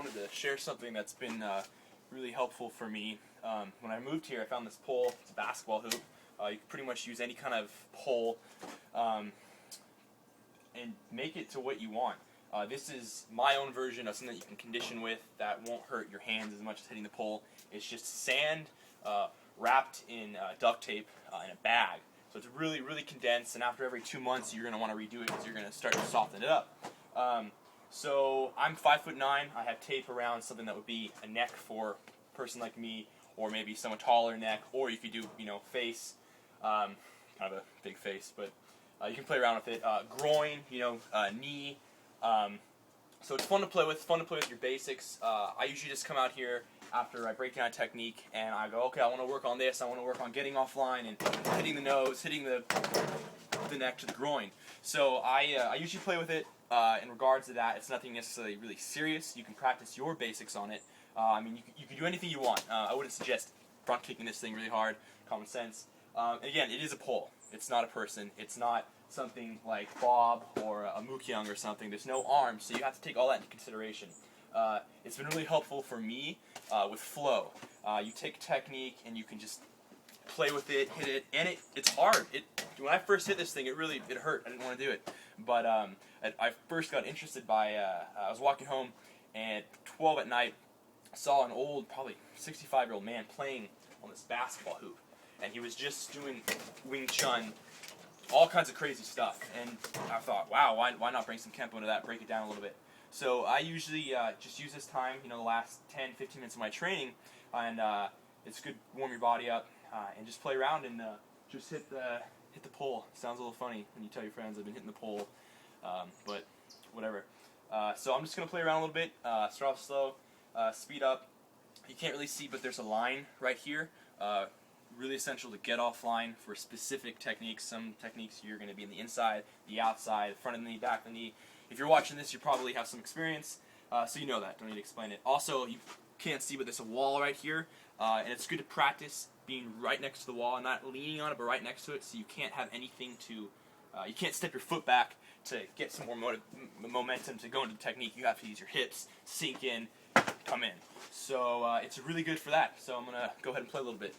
wanted to share something that's been really helpful for me. When I moved here, I found this pole. It's a basketball hoop. You can pretty much use any kind of pole and make it to what you want. This is my own version of something that you can condition with that won't hurt your hands as much as hitting the pole. It's just sand wrapped in duct tape in a bag. So it's really, really condensed, and after every 2 months you're going to want to redo it because you're going to start to soften it up. So I'm 5'9". I have tape around something that would be a neck for a person like me, or maybe someone taller neck, or you could do, face, kind of a big face, but you can play around with it. Groin, knee. So it's fun to play with. Your basics. I usually just come out here after I break down a technique and I go, okay, I want to work on this. I want to work on getting offline and hitting the nose, hitting the neck to the groin. So I usually play with it. In regards to that, it's nothing necessarily really serious. You can practice your basics on it. You can do anything you want. I wouldn't suggest front kicking this thing really hard. Common sense. Again, it is a pole. It's not a person. It's not something like Bob or a Mukyung or something. There's no arms, so you have to take all that into consideration. It's been really helpful for me with flow. You take a technique and you can just play with it, hit it, and it's hard. When I first hit this thing, it hurt. I didn't want to do it. But I first got interested by, I was walking home, and at 12 at night, I saw an old, probably 65-year-old man playing on this basketball hoop. And he was just doing Wing Chun, all kinds of crazy stuff. And I thought, wow, why not bring some kenpo into that, break it down a little bit. So I usually just use this time, the last 10, 15 minutes of my training, and it's good to warm your body up, and just play around and just hit the pole. Sounds a little funny when you tell your friends I've been hitting the pole, but whatever. So I'm just going to play around a little bit, start off slow, speed up. You can't really see, but there's a line right here. Really essential to get offline for specific techniques. Some techniques you're going to be in the inside, the outside, front of the knee, back of the knee. If you're watching this, you probably have some experience, so you know that. Don't need to explain it. Also, you can't see, but there's a wall right here, and it's good to practice being right next to the wall, and not leaning on it, but right next to it, so you can't have anything to, you can't step your foot back to get some more momentum to go into the technique. You have to use your hips, sink in, come in. So it's really good for that. So I'm going to go ahead and play a little bit.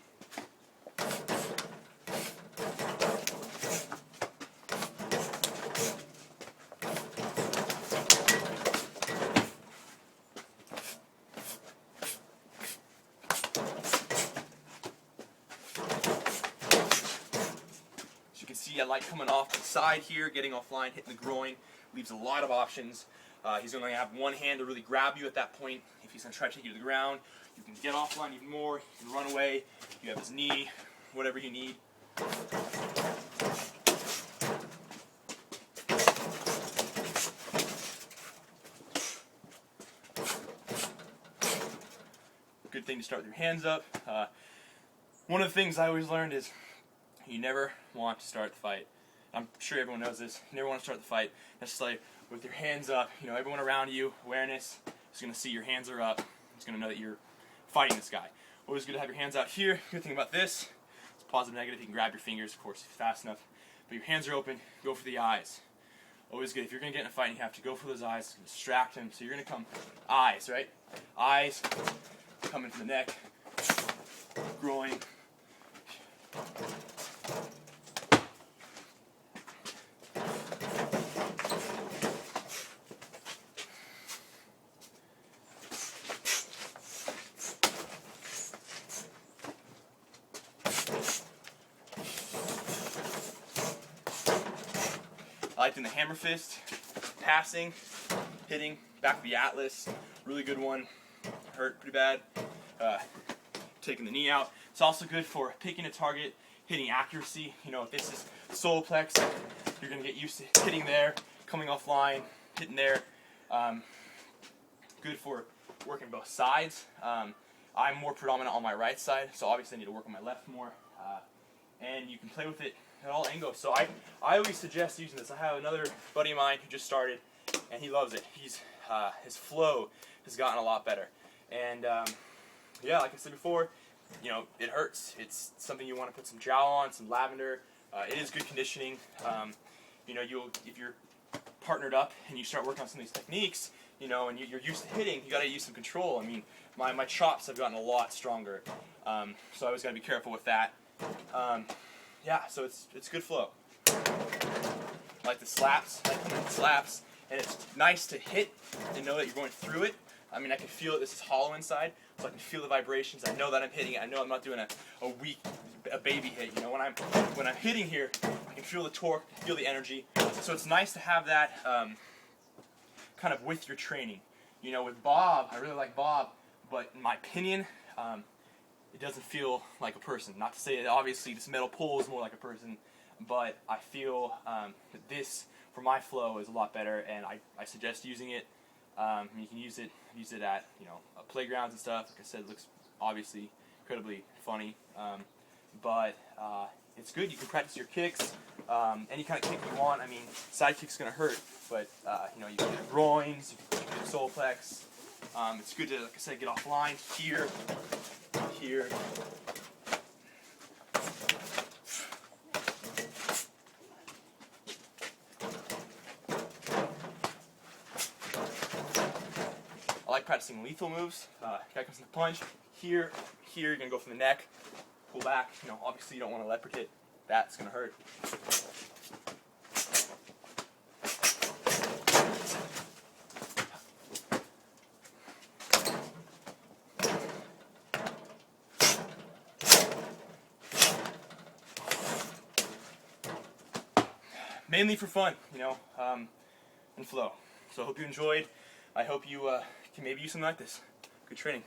As you can see, I like coming off the side here, getting offline, hitting the groin, leaves a lot of options. He's going to have one hand to really grab you at that point. If he's going to try to take you to the ground, you can get offline even more, you can run away, you have his knee, whatever you need. Good thing to start with your hands up. One of the things I always learned is you never want to start the fight. I'm sure everyone knows this. You never want to start the fight necessarily with your hands up. Everyone around you, awareness, is going to see your hands are up. It's going to know that you're fighting this guy. Always good to have your hands out here. Good thing about this, it's positive, negative. You can grab your fingers, of course, fast enough. But your hands are open. Go for the eyes. Always good. If you're going to get in a fight, you have to go for those eyes, distract him. So you're going to come eyes, right? Eyes, coming from the neck, groin. I like doing the hammer fist, passing, hitting, back of the atlas, really good one, hurt pretty bad, taking the knee out. It's also good for picking a target, hitting accuracy. If this is solar plex, you're going to get used to hitting there, coming offline, hitting there. Good for working both sides. I'm more predominant on my right side, so obviously I need to work on my left more. And you can play with it at all angles. So I always suggest using this. I have another buddy of mine who just started, and he loves it. His flow has gotten a lot better. And yeah, like I said before, it hurts. It's something you want to put some jowl on, some lavender. It is good conditioning. If you're partnered up and you start working on some of these techniques, you know, and you're used to hitting, you got to use some control. I mean, my chops have gotten a lot stronger, so I always got to be careful with that. Yeah, so it's good flow. I like the slaps, and it's nice to hit and know that you're going through it. I mean, I can feel it. This is hollow inside, so I can feel the vibrations. I know that I'm hitting it. I know I'm not doing a baby hit. You know, when I'm hitting here, I can feel the torque, feel the energy. So it's nice to have that kind of with your training. You know, with Bob, I really like Bob, but in my opinion, it doesn't feel like a person. Not to say that obviously this metal pull is more like a person, but I feel that this, for my flow, is a lot better, and I suggest using it. You can use it at, you know, playgrounds and stuff. Like I said, it looks obviously incredibly funny, but it's good. You can practice your kicks, any kind of kick you want. I mean, side kick's gonna hurt, but you know, you can do groins, you can do solar plex. It's good to, like I said, get offline here. I like practicing lethal moves. Guy comes in the punch. Here, you're gonna go from the neck, pull back. You know, obviously you don't want to leopard hit. That's gonna hurt. Mainly for fun, you know, and flow. So I hope you enjoyed. I hope you can maybe use something like this. Good training.